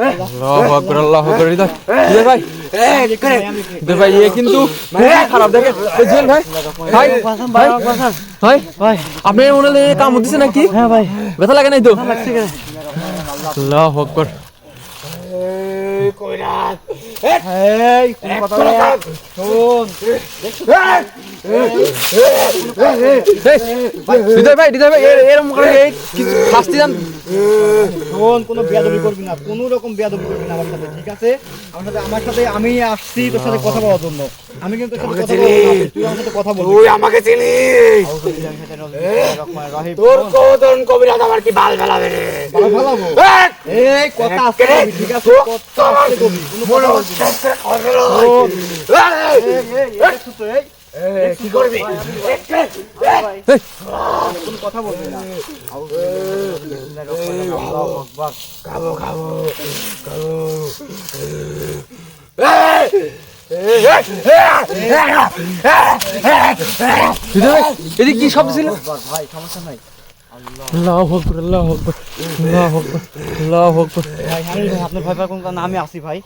আল্লাহু আকবার আল্লাহু আকবার। হৃদয় ভাই হৃদয় ভাই এ কিন্তু খারাপ দেখেন জুয়েল ভাই। ভাই ভাই ভাই আপনি মনে হয় কাম হচ্ছে নাকি? হ্যাঁ ভাই ব্যথা লাগে নাই তো? আল্লাহু আকবার। হৃদয় ভাই এরকম শাস্তি দেন। শোন, কোনো বেয়াদবি করবি না, কোনো রকম বেয়াদবি করবি না আমার সাথে, ঠিক আছে? আমার সাথে আমি আসছি তোর সাথে কথা বলার জন্য। আমি কিন্তু তোর সাথে কথা বলবো না, তুই আমার সাথে কথা বলবি। তুই আমাকে চিনিস? তোর কোদন কবিরাজ আমার কি বাল ফেলাবে রে? বাল ফেলাবো? এই কথা আছে, ঠিক আছে? কথা আছে কবি, কোনো কথা বলবি না। কি করবি? কোনো কথা বলবি না। খাবো খাবো খাবো। এদিকে কি শব্দ ছিল? ভাই সমস্যা নাই। আল্লাহু আকবার আল্লাহু আকবার আল্লাহু আকবার আল্লাহু আকবার। ভাই আপনার ভয় পাওয়ার কোনো কারণ আমি আসি ভাই।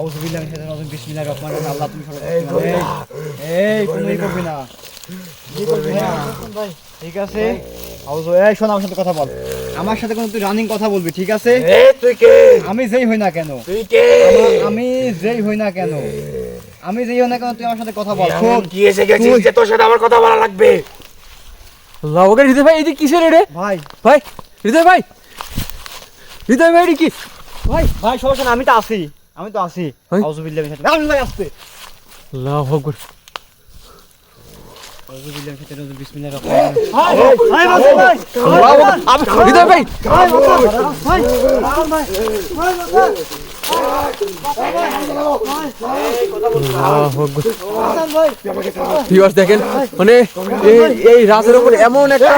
আউযু বিল্লাহি মিনাশ শাইতানির রাজিম, বিসমিল্লাহির রহমানির রহিম। আল্লাহ তুমি এই তুমি করবি না, ভাই ঠিক আছে? আউযু এই শোন, আমার সাথে কথা বল। আমার সাথে কোনো তুই রানিং কথা বলবি, ঠিক আছে? তুই কে? আমি যেই হই না কেন, তুই কে? আমি যেই হই না কেন, আমি যেই হই না কেন, তুই আমার সাথে কথা বল। শোন, কি এসে গেছিস যে তোর সাথে আমার কথা বলা লাগবে? আল্লাহু আকবার। হৃদয় ভাই এদিকে কিসের রে? ভাই ভাই হৃদয় ভাই এদিকে কি? ভাই ভাই সমস্যা না, আমি তো আছি, আমি তো আছি। আউযু বিল্লাহি মিনাশ শাইতানির রাজিম, আসতে। আল্লাহু আকবার। আউযু বিল্লাহি মিনাশ শাইতানির রাজিম, বিসমিল্লাহির রহমানির রহিম। ভাই ভাই ভাই আল্লাহু আকবার। হৃদয় ভাই ভাই ভাই ভিউয়ার্স দেখেন মানে এই রাজের উপর এমন একটা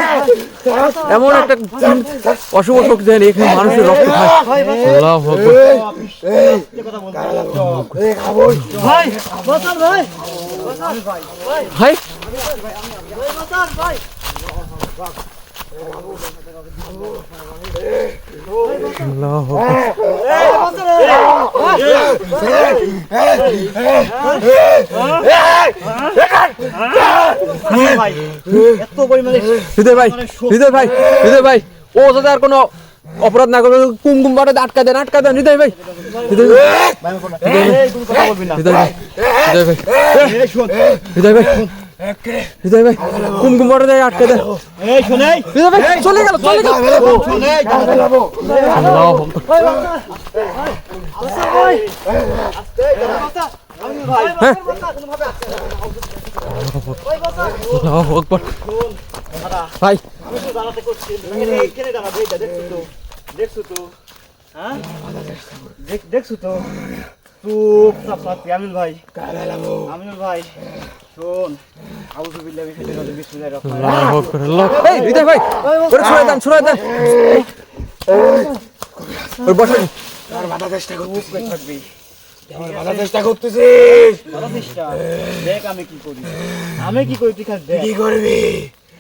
অশুভ শক্তি দেন, এখানে মানুষের রক্ত খায়। আল্লাহু আকবার। ভাই বাঁচান ভাই, ভাই আল্লাহু আকবার। এত পরিমাণে হৃদয় ভাই ও যাতে আর কোনো অপরাধ না করে কুমকুম বাটে আটকা দেন হৃদয় ভাই। হৃদয় ভাই কুমকুম বাটে আটকা দেন। হৃদয় ভাই চলে গেল। ভাই দেখছো তো চুপ আমিনুল ভাই, আমিনুল ভাই শোন, আউযু বিল্লাহি মিনাশ শাইতানির রাজিম, বিসমিল্লাহির রহমানির রহিম। এই হৃদয় ভাই ওরে ছুড়ে দেন ওর বসেন। আর বাধা চেষ্টা করতেছিস? আমার বাধা চেষ্টা করতেছিস? দেখ আমি কি করি তুই খাস দেখ। কি করবি?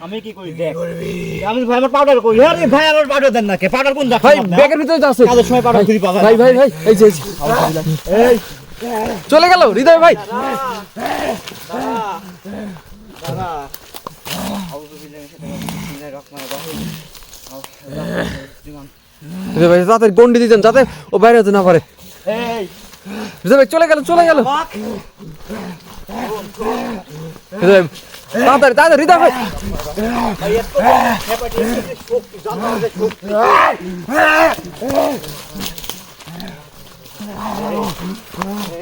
আমি কি করি দেখ। আমি ভাই আমার পাউডার কই? আরে ভাই আমার পাউডার দেন না কে? পাউডার কোন রাখছেন ভাই আপনি? ব্যাগের ভিতরে আছে। কাজের সময় পাউডার খুঁজে পাবেন। ভাই এই যে এই চলে গেল হৃদয় ভাই। দাদা আউযু বিল্লাহি মিনাশ শাইতানির রাজিম, বিসমিল্লাহির রহমানির রহিম। হৃদয় ভাই তাড়াতাড়ি গন্ডি দিতেন যাতে ও বাইরে হতে না পারে। এই হৃদয় ভাই চলে গেল হৃদয় তাড়াতাড়ি হৃদয় ভাই। ভাই এত হেপাটি এত শক্তি জানো যে শক্তি।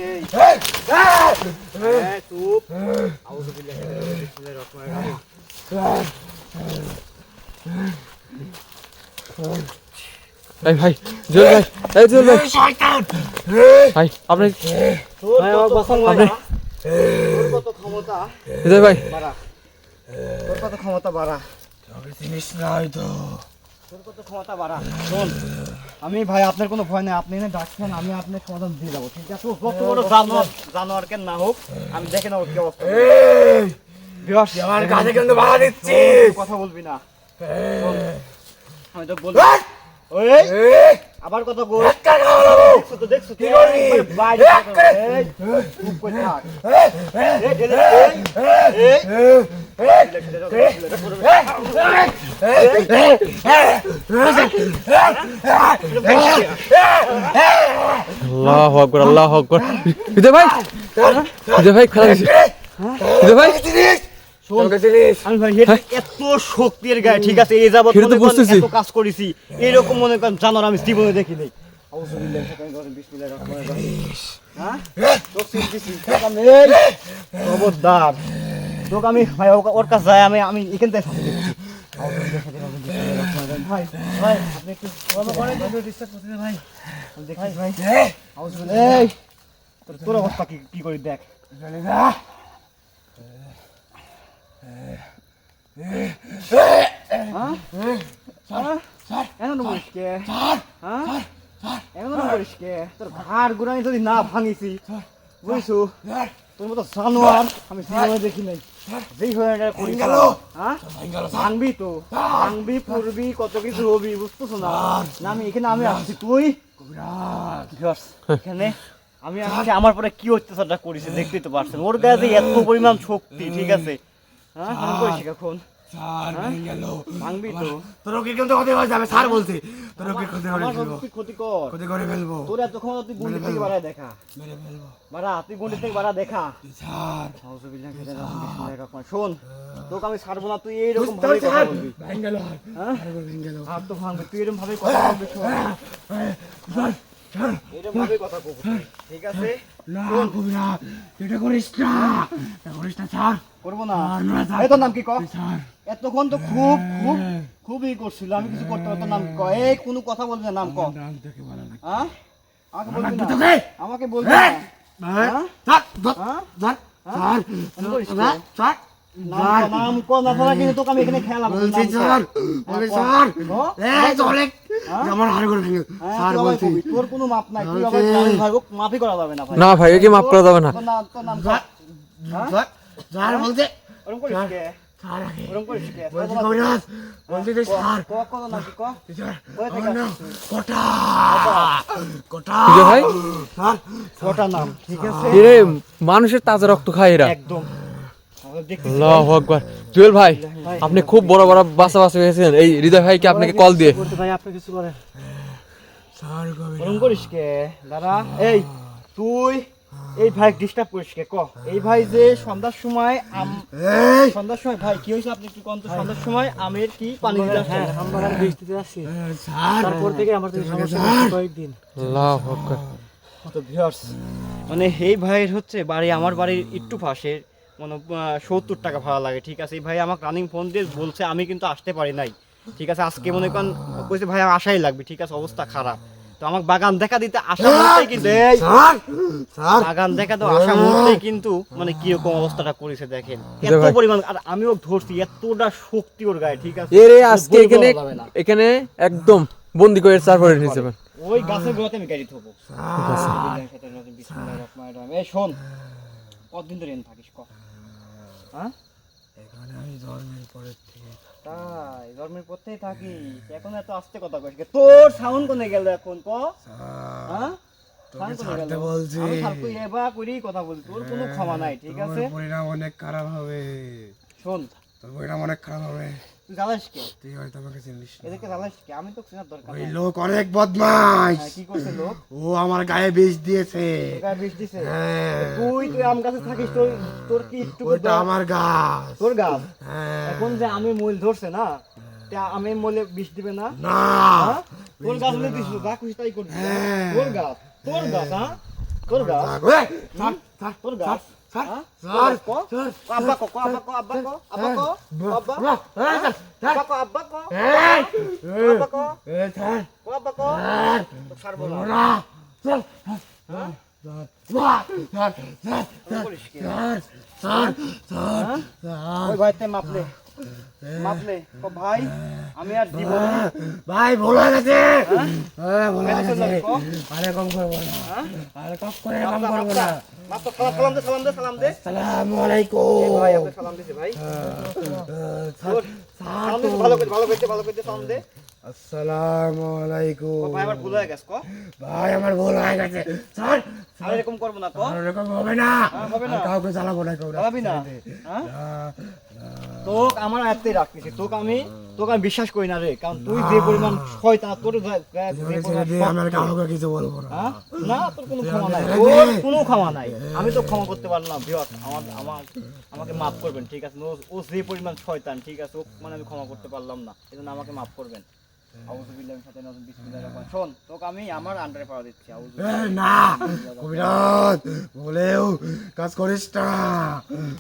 এই চুপ। আউযু বিল্লাহি মিনাশ শাইতানির রাজিম, বিসমিল্লাহির রহমানির রহিম। ভাই জুয়েল ভাই শয়তান! ভাই আপনি ভাই আমার বাঁচান ভাই। তোর কত ক্ষমতা হৃদয় ভাই বাড়া, তোর কত ক্ষমতা বাড়া, তোকে চিনিস না হয়তো। তোর কত ক্ষমতা বাড়া। শোন আমি ভাই আপনার কোনো ভয় নেই, আপনি এনে ডাকছেন, আমি আপনার সমাধান দিয়ে যাবো, ঠিক আছে? যত বড় জানোয়ার কেন না হোক, আমি দেখে নেবো কি অবস্থা। আমার কাছে কিন্তু বাধা দিচ্ছিস। কথা বলবি না, আমি তো বলবো ওই আবার কথা বল দেখছো কি করবি বাইরে এই চুপ করে থাক আল্লাহু আকবার আল্লাহু আকবার হৃদয় ভাই খারাপ হয়েছে হৃদয় ভাই আমি ভাই এত শক্তির গায়ে ঠিক আছে এই যাবত সেটা তো বুঝতেছি। এত কাজ করেছি এরকম মনে করেন জানোর আমি জীবনে দেখি নাই খবরদার তোকে আমি ভাই ওর কাছে যাই আমি এখান থেকে ভাই ভাই আপনি একটু ডিস্টার্ব করতেছেন ভাই দেখি ভাই এই তোর অবস্থা কি করি দেখ তোর ঘাড় গুড়ানি যদি না ভাঙিছি বুঝছো তোর মতো জানোয়ার আমি জীবনে দেখি নাই যেই হয়ে করি ভাঙবি তো ভাঙবি পড়বি কত কিছু হবি বুঝতেছো না আমি এখানে আমি আসছি তুই এখানে আমি আসছি আমার পরে কি অত্যাচারটা করেছে দেখতেই তো পারছেন ওর গায়ে যে এত পরিমাণ শক্তি ঠিক আছে হ্যাঁ করিস এখন ভাঙবি তো তোর কি কিন্তু ক্ষতি হয়ে যাবে স্যার বলছে তোর কি ক্ষতি করে ফেলবো ক্ষতি করে ফেলবো তোর এতক্ষণ তুই গুন্ডি থেকে বাড়ায় দেখা মেরে ফেলবো বাড়া তুই গুন্ডি থেকে বাড়া দেখা স্যার শোন তোকে আমি ছাড়বো না তুই এইরকম ভাবে কথা বলবি ভেঙে গেল হ্যাঁ হাত তো ভাঙবে তুই এরকম ভাবে কথা বলবি এরকম ভাবে কথা বলবি ঠিক আছে না কবি না এটা করিস না স্যার করবো না না, স্যার। এই তোর নাম কি ক স্যার এতক্ষণ তো খুবই করছিল আমি কিছু করতে পারতাম নাম ক এই কোনো কথা বলবি না নাম ক নাম থেকে বলা না হ্যাঁ আমাকে বলবি না তোকে আমাকে বলবি না স্যার হ্যাঁ? স্যার স্যার আমি করিস স্যার না? স্যার নাম ক না ছাড়া কিন্তু তোকে আমি এখানে খেয়াল বলছি স্যার বলছি স্যার এই চলে আমার হাড় করে ভেঙে স্যার বলছি তোর কোনো মাপ নাই তুই আবার জানিস ভাই মাফি করা যাবে না ভাই না ভাই একে মাফ করা যাবে না তোর নাম স্যার স্যার স্যার বলছে ওরকম করিস কে স্যার ওরকম করিস কে বলছি কবিরাজ বলছি যে স্যার ক কত নাম কি ক স্যার কই থেকে আমার নাম কোটা কোটা হৃদয় ভাই স্যার কটা নাম ঠিক আছে এরে মানুষের তাজা রক্ত খায় এরা একদম দেখতেছি আল্লাহু আকবার জুয়েল ভাই আপনি খুব বড় বড় বাসা হয়েছেন এই হৃদয় ভাইকে আপনাকে কল দিয়ে ভাই আপনি কিছু করেন স্যার কবিরাজ ওরকম করিস কে দাদা এই তুই এই ভাই ডিস্টার্ব করিস কে ক এই ভাই যে সন্ধ্যার সময় এই সন্ধ্যার সময় ভাই কি হয়েছে আপনি একটু কোন তো সন্ধ্যার সময় আমের কি পানি দিতে আসছেন আমরা আর বৃষ্টিতে আসছি স্যার তারপর থেকে আমার তো সমস্যা কয়েকদিন আল্লাহু আকবার তো ভিউয়ার্স মানে এই ভাইয়ের হচ্ছে বাড়ি আমার বাড়ির একটু পাশে মানে 70 টাকা ভাড়া লাগে ঠিক আছে এই ভাই আমাকে রানিং ফোন দিয়ে বলছে আমি কিন্তু আসতে পারি নাই ঠিক আছে আজকে মনে করেন কইছে ভাই আমার আশাই লাগবে ঠিক আছে অবস্থা খারাপ তো আমাকে বাগান দেখা দিতে আসা মুহূর্তেই কিন্তু এই স্যার স্যার বাগান দেখা তো আসা মুহূর্তেই কিন্তু মানে কিরকম অবস্থাটা করেছে দেখেন এত ভাই। পরিমাণ আর আমিও ধরছি এতটা শক্তি ওর গায়ে ঠিক আছে এরে আজকে বলে এখানে বলা যাবে না। এখানে একদম বন্দি করে তারপরে নিয়ে যাবেন ওই গাছের গোড়াতে আমি গাড়ি থবো এই শোন কতদিন ধরে এখানে থাকিস ক হ্যাঁ এখানে আমি জন্মের পরের থেকে তাই জন্মের পর থেকেই থাকিস এখন এত আস্তে কথা কইস তোর সাউন্ড কোনে গেল এখন ক হ্যাঁ তোকে ছাড়তে বলছি আমি ছাড়তো এবার করেই কথা বলি তোর কোনো ক্ষমা নাই ঠিক আছে তোর পরিণাম অনেক খারাপ হবে শোন তোর পরিণাম অনেক খারাপ হবে তুই জ্বালাস কে তুই হয়তো আমাকে চিনিস না এদেরকে জ্বালাস কে আমি তো চেনার দরকার ওই নাই লোক অনেক বদমাশ হ্যাঁ, কি করছে লোক ও আমার গায়ে বিষ দিয়েছে তোর গায়ে বিষ দিছে হ্যাঁ তুই আম গাছে থাকিস তোর তোর কি একটু ওটা আমার গাছ তোর গাছ হ্যাঁ এখন যে আমি মূল ধরছে না তা আমি মূলে বিষ দিবে না না হ্যাঁ? তোর গাছ মূলে দিস যা খুশি তাই করবি হ্যাঁ। তোর গাছ হ্যাঁ তোর গাছ ওই, স্যার, স্যার, তোর গাছ স্যার, হ্যাঁ? স্যার, তোর গাছ ক? স্যার, আব্বা কো আব্বা কো আব্বা কো আব্বা কো আব্বা এই, স্যার, স্যার, আব্বা কো আব্বা কো এই, আব্বা কো এই, স্যার, কো আব্বা কো স্যার, তো ছাড়বো না না, sir, sir, sir, sir, sir, তোর করিস কি? স্যার, স্যার, স্যার, হ্যাঁ? স্যার, ওই ভাইতে মাপলে কো ভাই আমি আর দিব না ভাই ভুল হয়ে গেছে হ্যাঁ? ভুল হয়ে মেরে গেছে ফেললাম, কো? আরে কম করবো না হ্যাঁ? আরে কম করে কম মাপটা, করবো মাপটা। না মাপটা, সালাম দে সালাম দে সালাম দে সালামু আলাইকুম এই ভাই আপনি সালাম দিছে ভাই স্যার, তোর ভালো করে সাউন্ড দে। আসসালামু আলাইকুম। ভাই আমার ভুল হয়ে গেছে ক। ভাই আমার ভুল হয়ে গেছে স্যার। আর এরকম করব না ক। আর এরকম হবে না। হবে না। আর কাউকে জ্বালাবো না কেউ। চালাবি না। হ্যাঁ? তোকে আমার আয়ত্তে রাখতেছি। তোকে আমি বিশ্বাস করি না রে, কারণ তুই যে পরিমাণ শয়তান, তোর যে পরিমাণ আমার কাউকে কিছু বলবো না। হ্যাঁ? না, তোর কোনো ক্ষমা নাই, তোর কোনো ক্ষমা নাই। আমি তো ক্ষমা করতে পারলাম ভিউয়ার্স, আমাকে মাফ করবেন, ঠিক আছে? ও যে পরিমাণ শয়তান, ঠিক আছে, ও মানে আমি ক্ষমা করতে পারলাম না, এজন্য আমাকে মাফ করবেন। আউযুবিল্লাহি মিনাশ শাইতানির রাজিম, বিসমিল্লাহির রহমানির রহিম। শোন, তোকে আমি আমার আন্ডারে পাওয়া দিচ্ছি। না কবিরাজ, বলেও কাজ করিস না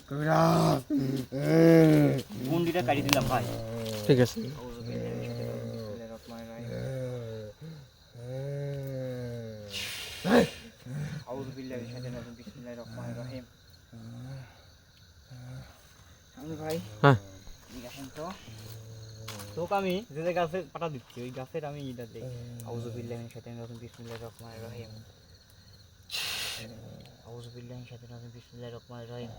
কবিরাজ। বন্দিটা কাটি দিলাম ভাই। ঠিক আছে। বিসমিল্লাহির রহমানির রহিম। আউযুবিল্লাহি মিনাশ শাইতানির রাজিম, বিসমিল্লাহির রহমানির রহিম। আমি ভাই, হ্যাঁ দেখেন তো, তোকে আমি যে গাছে পাটা দিচ্ছি, ওই গাছের আমি এটা দিই। আউযুবিল্লাহি মিনাশ শাইতানির রাজিম, বিসমিল্লাহির রহমানির রহিম। আউযুবিল্লাহি মিনাশ শাইতানির রাজিম, বিসমিল্লাহির রহমানির রহিম।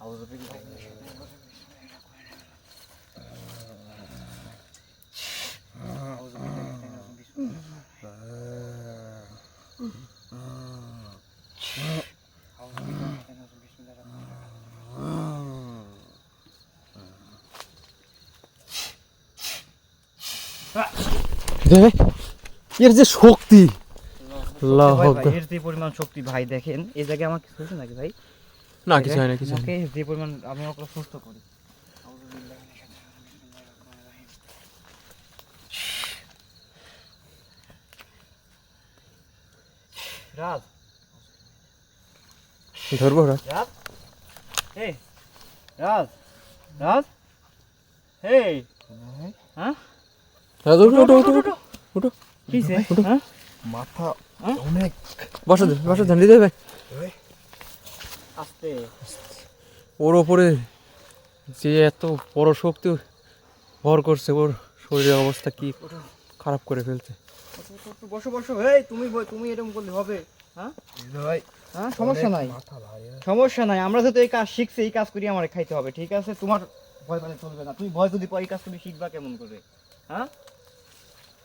আউযুবিল্লাহি মিনাশ শাইতানির রাজিম, বিসমিল্লাহির রহমানির রহিম। আউযুবিল্লাহি মিনাশ শাইতানির রাজিম, বিসমিল্লাহির রহমানির রহিম। এর যে শক্তি, আল্লাহু ভাই, আকবার। এর যে পরিমাণ শক্তি ভাই, দেখেন এই জায়গায় আমার কিছু হয়েছে নাকি ভাই? না কিছু হয় না, কিছু হয় না। ওকে, যে পরিমাণ আমি ওকে সুস্থ করি। আউযুবিল্লাহি মিনাশ শাইতানির রাজিম, বিসমিল্লাহির রহমানির রহিম। রাজ, ধরবো ওরা। রাজ, এই রাজ, রাজ, এই, হ্যাঁ, উঠো উঠো উঠো উঠো উঠো। কি হইছে? হ্যাঁ, মাথা অনেক বসো দে, বসো ধান দিতে ভাই। আস্তে। ওর ওপরে যে এত বড় শক্তি ভর করছে, ওর শরীরের অবস্থা কি খারাপ করে ফেলছে। বসো বসো, এই তুমি এরকম করলে হবে? হ্যাঁ ভাই, হ্যাঁ, সমস্যা নাই, মাথা ভারী। সমস্যা নাই। আমরা যেহেতু এই কাজ শিখছি, এই কাজ করি আমার খাইতে হবে, ঠিক আছে? তোমার ভয় পেলে চলবে না। তুমি ভয় যদি পাও, এই কাজ তুমি শিখবা কেমন করে? হ্যাঁ,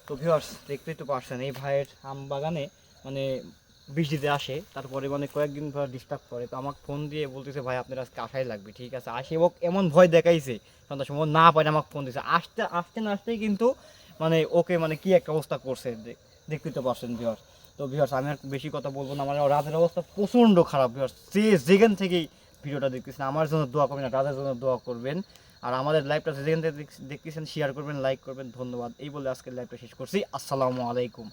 তো ভিউয়ার্স, দেখতেই তো পারছেন, এই ভাইয়ের আম বাগানে মানে বৃষ্টিতে আসে, তারপরে মানে কয়েকদিন ধর ডিস্টার্ব করে, তো আমাকে ফোন দিয়ে বলতেছে ভাই আপনার আজকে আসাই লাগবে, ঠিক আছে? আসে ও এমন ভয় দেখাইছে, সন্ধ্যার সময় ও না পারে আমাকে ফোন দিয়েছে। আসতে না আসতেই কিন্তু মানে ওকে মানে কি একটা অবস্থা করছে, দেখতেই তো পারছেন ভিউয়ার্স। তো ভিউয়ার্স, আমি আর বেশি কথা বলবো না, মানে রাজের অবস্থা প্রচণ্ড খারাপ ভিউয়ার্স। যেখান থেকেই ভিডিওটা দেখতেছেন, আমার জন্য দোয়া করবেন, আর রাজের জন্য দোয়া করবেন, আর আমাদের লাইভটা যেখান থেকে দেখতেছেন শেয়ার করবেন, লাইক করবেন। ধন্যবাদ। এই বলে আজকের লাইভটা শেষ করছি। আসসালামু আলাইকুম।